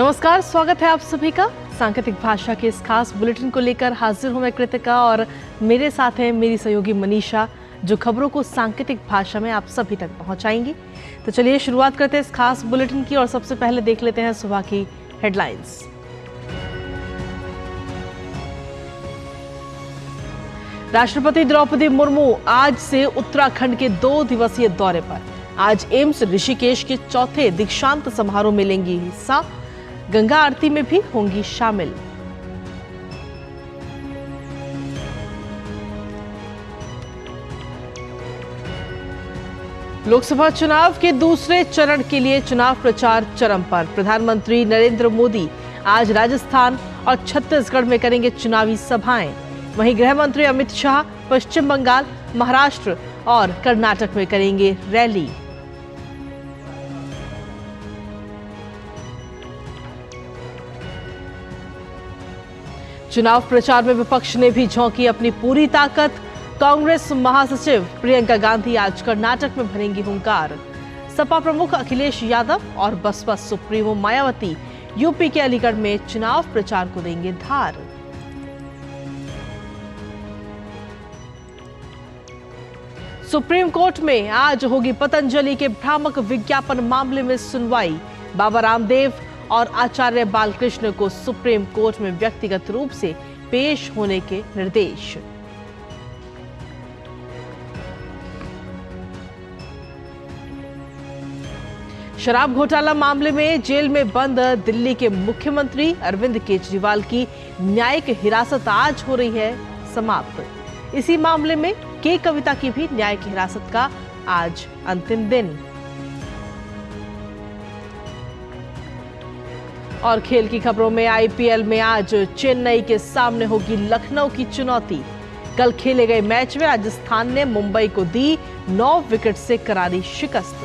नमस्कार, स्वागत है आप सभी का सांकेतिक भाषा के इस खास बुलेटिन को लेकर हाजिर हूं मैं कृतिका और मेरे साथ है मेरी सहयोगी मनीषा, जो खबरों को सांकेतिक भाषा में आप सभी तक पहुंचाएंगी। तो चलिए शुरुआत करते हैं इस खास बुलेटिन की और सबसे पहले देख लेते हैं सुबह की हेडलाइंस। राष्ट्रपति द्रौपदी मुर्मू आज से उत्तराखंड के 2 दिवसीय दौरे पर। आज एम्स ऋषिकेश के चौथे दीक्षांत समारोह में लेंगी हिस्सा, गंगा आरती में भी होंगी शामिल। लोकसभा चुनाव के दूसरे चरण के लिए चुनाव प्रचार चरम पर। प्रधानमंत्री नरेंद्र मोदी आज राजस्थान और छत्तीसगढ़ में करेंगे चुनावी सभाएं। वहीं गृह मंत्री अमित शाह पश्चिम बंगाल, महाराष्ट्र और कर्नाटक में करेंगे रैली। चुनाव प्रचार में विपक्ष ने भी झोंकी अपनी पूरी ताकत। कांग्रेस महासचिव प्रियंका गांधी आज कर्नाटक में भरेंगी हुंकार। सपा प्रमुख अखिलेश यादव और बसपा सुप्रीमो मायावती यूपी के अलीगढ़ में चुनाव प्रचार को देंगे धार। सुप्रीम कोर्ट में आज होगी पतंजलि के भ्रामक विज्ञापन मामले में सुनवाई। बाबा रामदेव और आचार्य बालकृष्ण को सुप्रीम कोर्ट में व्यक्तिगत रूप से पेश होने के निर्देश। शराब घोटाला मामले में जेल में बंद दिल्ली के मुख्यमंत्री अरविंद केजरीवाल की न्यायिक हिरासत आज हो रही है समाप्त। इसी मामले में के कविता की भी न्यायिक हिरासत का आज अंतिम दिन। और खेल की खबरों में आईपीएल में आज चेन्नई के सामने होगी लखनऊ की चुनौती। कल खेले गए मैच में राजस्थान ने मुंबई को दी 9 विकेट से करारी शिकस्त।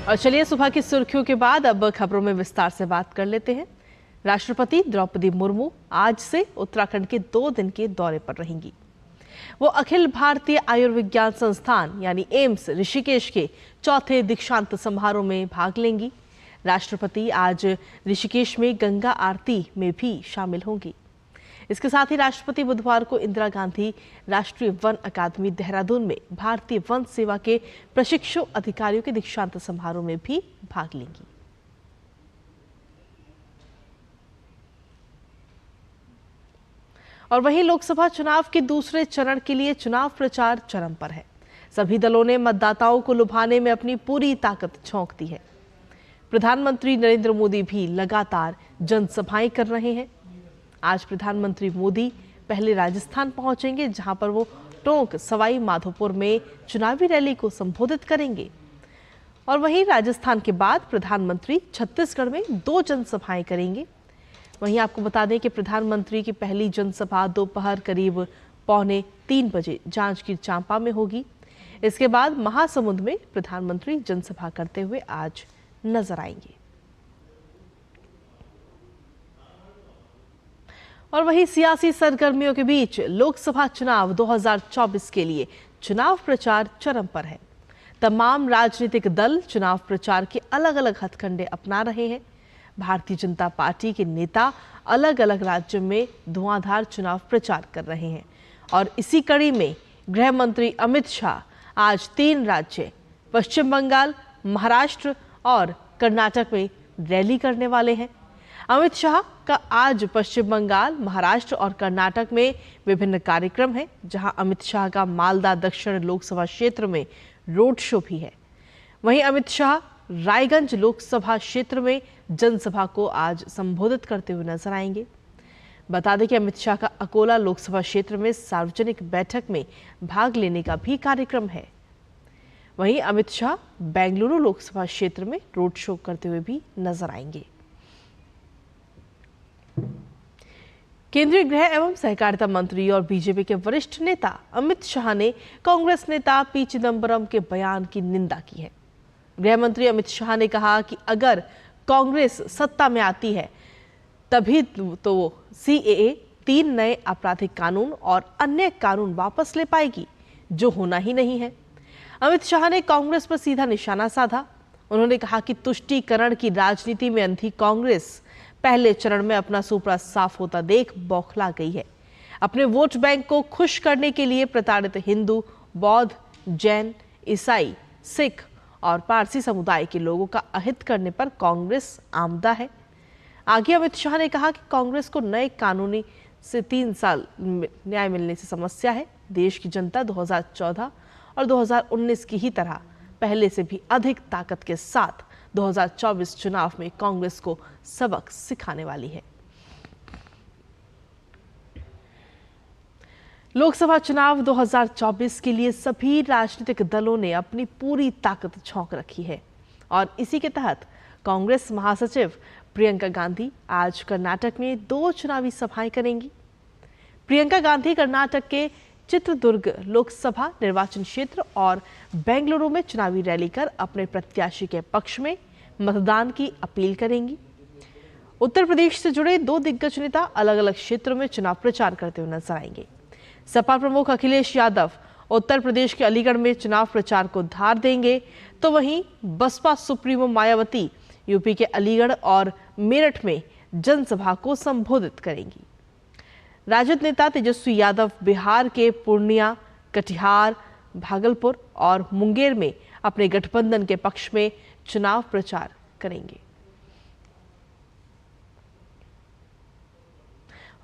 और चलिए सुबह की सुर्खियों के बाद अब खबरों में विस्तार से बात कर लेते हैं। राष्ट्रपति द्रौपदी मुर्मू आज से उत्तराखंड के 2 दिन के दौरे पर रहेंगी। वो अखिल भारतीय आयुर्विज्ञान संस्थान यानी एम्स ऋषिकेश के चौथे दीक्षांत समारोह में भाग लेंगी। राष्ट्रपति आज ऋषिकेश में गंगा आरती में भी शामिल होंगी। इसके साथ ही राष्ट्रपति बुधवार को इंदिरा गांधी राष्ट्रीय वन अकादमी देहरादून में भारतीय वन सेवा के प्रशिक्षु अधिकारियों के दीक्षांत समारोह में भी भाग लेंगी। और वहीं लोकसभा चुनाव के दूसरे चरण के लिए चुनाव प्रचार चरम पर है। सभी दलों ने मतदाताओं को लुभाने में अपनी पूरी ताकत झोंक दी है। प्रधानमंत्री नरेंद्र मोदी भी लगातार जनसभाएं कर रहे हैं। आज प्रधानमंत्री मोदी पहले राजस्थान पहुंचेंगे, जहां पर वो टोंक सवाई माधोपुर में चुनावी रैली को संबोधित करेंगे। और वहीं राजस्थान के बाद प्रधानमंत्री छत्तीसगढ़ में 2 जनसभाएं करेंगे। वहीं आपको बता दें कि प्रधानमंत्री की पहली जनसभा दोपहर करीब 2:45 बजे जांजगीर चांपा में होगी। इसके बाद महासमुंद में प्रधानमंत्री जनसभा करते हुए आज नजर आएंगे। और वहीं सियासी सरगर्मियों के बीच लोकसभा चुनाव 2024 के लिए चुनाव प्रचार चरम पर है। तमाम राजनीतिक दल चुनाव प्रचार के अलग अलग हथकंडे अपना रहे हैं। भारतीय जनता पार्टी के नेता अलग अलग राज्यों में धुआंधार चुनाव प्रचार कर रहे हैं। और इसी कड़ी में गृह मंत्री अमित शाह आज 3 राज्य पश्चिम बंगाल, महाराष्ट्र और कर्नाटक में रैली करने वाले हैं। अमित शाह का आज पश्चिम बंगाल, महाराष्ट्र और कर्नाटक में विभिन्न कार्यक्रम हैं, जहां अमित शाह का मालदा दक्षिण लोकसभा क्षेत्र में रोड शो भी है। वहीं अमित शाह रायगंज लोकसभा क्षेत्र में जनसभा को आज संबोधित करते हुए नजर आएंगे। बता दें कि अमित शाह का अकोला लोकसभा क्षेत्र में सार्वजनिक बैठक में भाग लेने का भी कार्यक्रम है। वहीं अमित शाह बेंगलुरु लोकसभा क्षेत्र में रोड शो करते हुए भी नजर आएंगे। केंद्रीय गृह एवं सहकारिता मंत्री और बीजेपी के वरिष्ठ नेता अमित शाह ने कांग्रेस नेता पी चिदंबरम के बयान की निंदा की है। गृह मंत्री अमित शाह ने कहा कि अगर कांग्रेस सत्ता में आती है तभी तो वो सीएए, 3 नए आपराधिक कानून और अन्य कानून वापस ले पाएगी, जो होना ही नहीं है। अमित शाह ने कांग्रेस पर सीधा निशाना साधा उन्होंने कहा कि तुष्टीकरण की राजनीति में अंधी कांग्रेस पहले चरण में अपना सुपड़ा साफ होता देख बौखला गई है। अपने वोट बैंक को खुश करने के लिए प्रताड़ित हिंदू, बौद्ध, जैन, ईसाई, सिख और पारसी समुदाय के लोगों का अहित करने पर कांग्रेस आमदा है। आगे अमित शाह ने कहा कि कांग्रेस को नए कानूनी से 3 साल न्याय मिलने से समस्या है। देश की जनता 2014 और 2019 की ही तरह पहले से भी अधिक ताकत के साथ 2024 चुनाव में कांग्रेस को सबक सिखाने वाली है। लोकसभा चुनाव 2024 के लिए सभी राजनीतिक दलों ने अपनी पूरी ताकत झोंक रखी है और इसी के तहत कांग्रेस महासचिव प्रियंका गांधी आज कर्नाटक में 2 चुनावी सभाएं करेंगी। प्रियंका गांधी कर्नाटक के चित्रदुर्ग लोकसभा निर्वाचन क्षेत्र और बेंगलुरु में चुनावी रैली कर अपने प्रत्याशी के पक्ष में मतदान की अपील करेंगी। उत्तर प्रदेश से जुड़े 2 दिग्गज नेता अलग अलग क्षेत्रों में चुनाव प्रचार करते हुए नजर आएंगे। सपा प्रमुख अखिलेश यादव उत्तर प्रदेश के अलीगढ़ में चुनाव प्रचार को धार देंगे, तो वहीं बसपा सुप्रीमो मायावती यूपी के अलीगढ़ और मेरठ में जनसभा को संबोधित करेंगी। राजद नेता तेजस्वी यादव बिहार के पूर्णिया, कटिहार, भागलपुर और मुंगेर में अपने गठबंधन के पक्ष में चुनाव प्रचार करेंगे।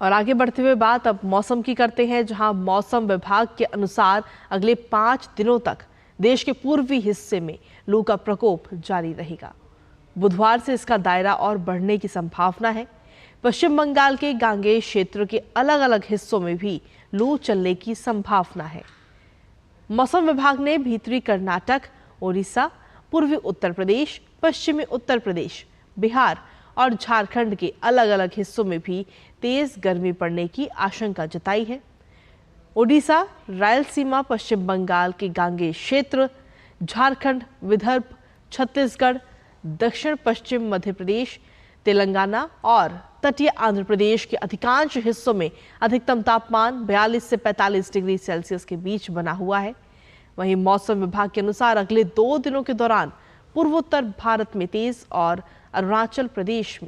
और आगे बढ़ते हुए बात अब मौसम की करते हैं, जहां मौसम विभाग के अनुसार अगले 5 दिनों तक देश के पूर्वी हिस्से में लू का प्रकोप जारी रहेगा। बुधवार से इसका दायरा और बढ़ने की संभावना है। पश्चिम बंगाल के गांगेय क्षेत्र के अलग अलग हिस्सों में भी लू चलने की संभावना है। मौसम विभाग ने भीतरी कर्नाटक, ओडिशा, पूर्वी उत्तर प्रदेश, पश्चिमी उत्तर प्रदेश, बिहार और झारखंड के अलग अलग हिस्सों में भी तेज गर्मी पड़ने की आशंका जताई है। ओडिशा, रायलसीमा, पश्चिम बंगाल के गांगेय क्षेत्र, झारखंड, विदर्भ, छत्तीसगढ़, दक्षिण पश्चिम मध्य प्रदेश, तेलंगाना और तटीय आंध्र प्रदेश के अधिकांश हिस्सों में अधिकतम तापमान 42 से 45 डिग्री सेल्सियस के बीच बना हुआ है। वहीं मौसम विभाग के अनुसार अगले 2 दिनों के दौरान पूर्वोत्तर भारत में तेज और अरुणाचल प्रदेश,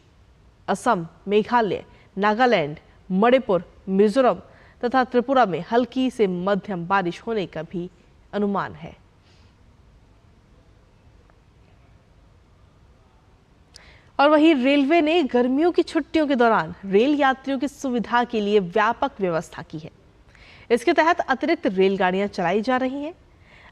असम, मेघालय, नागालैंड, मणिपुर, मिजोरम तथा त्रिपुरा में हल्की से मध्यम बारिश होने का भी अनुमान है। और वहीं रेलवे ने गर्मियों की छुट्टियों के दौरान रेल यात्रियों की सुविधा के लिए व्यापक व्यवस्था की है। इसके तहत अतिरिक्त रेलगाड़ियां चलाई जा रही हैं।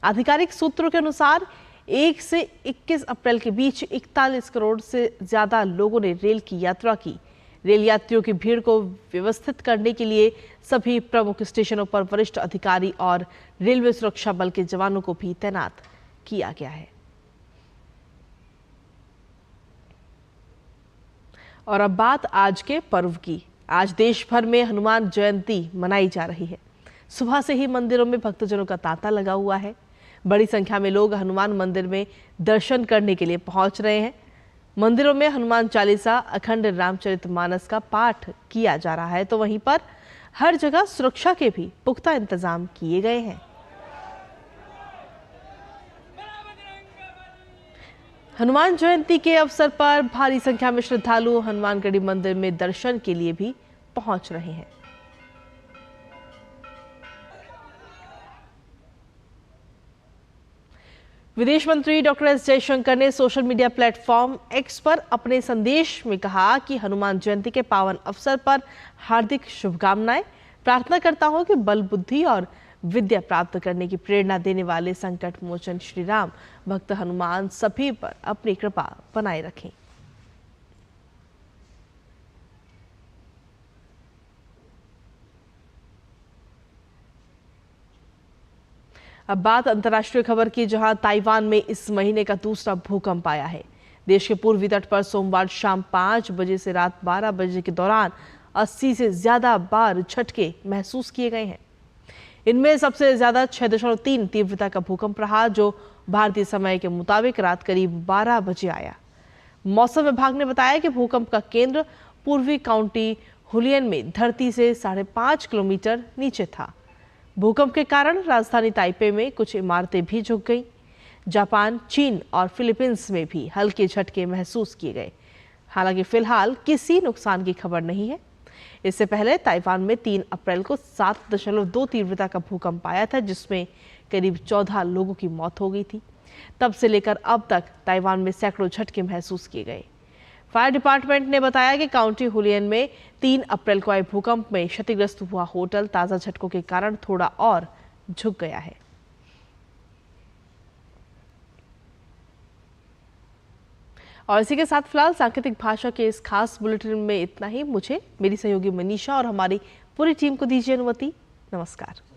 आधिकारिक सूत्रों के अनुसार 1 से 21 अप्रैल के बीच 41 करोड़ से ज्यादा लोगों ने रेल की यात्रा की। रेल यात्रियों की भीड़ को व्यवस्थित करने के लिए सभी प्रमुख स्टेशनों पर वरिष्ठ अधिकारी और रेलवे सुरक्षा बल के जवानों को भी तैनात किया गया है। और अब बात आज के पर्व की। आज देश भर में हनुमान जयंती मनाई जा रही है। सुबह से ही मंदिरों में भक्तजनों का तांता लगा हुआ है। बड़ी संख्या में लोग हनुमान मंदिर में दर्शन करने के लिए पहुंच रहे हैं। मंदिरों में हनुमान चालीसा, अखंड रामचरितमानस का पाठ किया जा रहा है, तो वहीं पर हर जगह सुरक्षा के भी पुख्ता इंतजाम किए गए हैं। हनुमान जयंती के अवसर पर भारी संख्या में श्रद्धालु हनुमानगढ़ी मंदिर में दर्शन के लिए भी पहुंच रहे हैं। विदेश मंत्री डॉक्टर एस जयशंकर ने सोशल मीडिया प्लेटफॉर्म एक्स पर अपने संदेश में कहा कि हनुमान जयंती के पावन अवसर पर हार्दिक शुभकामनाएं। प्रार्थना करता हूं कि बल, बुद्धि और विद्या प्राप्त करने की प्रेरणा देने वाले संकट मोचन श्री राम भक्त हनुमान सभी पर अपनी कृपा बनाए रखें। अब बात अंतर्राष्ट्रीय खबर की, जहां ताइवान में इस महीने का दूसरा भूकंप आया है। देश के पूर्वी तट पर सोमवार शाम 5 बजे से रात 12 बजे के दौरान 80 से ज्यादा बार झटके महसूस किए गए हैं। इनमें सबसे ज्यादा 6.3 तीव्रता का भूकंप रहा, जो भारतीय समय के मुताबिक रात करीब 12 बजे आया। मौसम विभाग ने बताया कि भूकंप का केंद्र पूर्वी काउंटी हुलियन में धरती से 5.5 किलोमीटर नीचे था। भूकंप के कारण राजधानी ताइपे में कुछ इमारतें भी झुक गईं, जापान, चीन और फिलीपींस में भी हल्के झटके महसूस किए गए। हालांकि फिलहाल किसी नुकसान की खबर नहीं है। इससे पहले ताइवान में 3 अप्रैल को 7.2 तीव्रता का भूकंप आया था, जिसमें करीब 14 लोगों की मौत हो गई थी। तब से लेकर अब तक ताइवान में सैकड़ों झटके महसूस किए गए। फायर डिपार्टमेंट ने बताया कि काउंटी हुलियन में 3 अप्रैल को आए भूकंप में क्षतिग्रस्त हुआ होटल ताजा झटकों के कारण थोड़ा और झुक गया है। और इसी के साथ फिलहाल सांकेतिक भाषा के इस खास बुलेटिन में इतना ही। मुझे, मेरी सहयोगी मनीषा और हमारी पूरी टीम को दीजिए अनुमति। नमस्कार।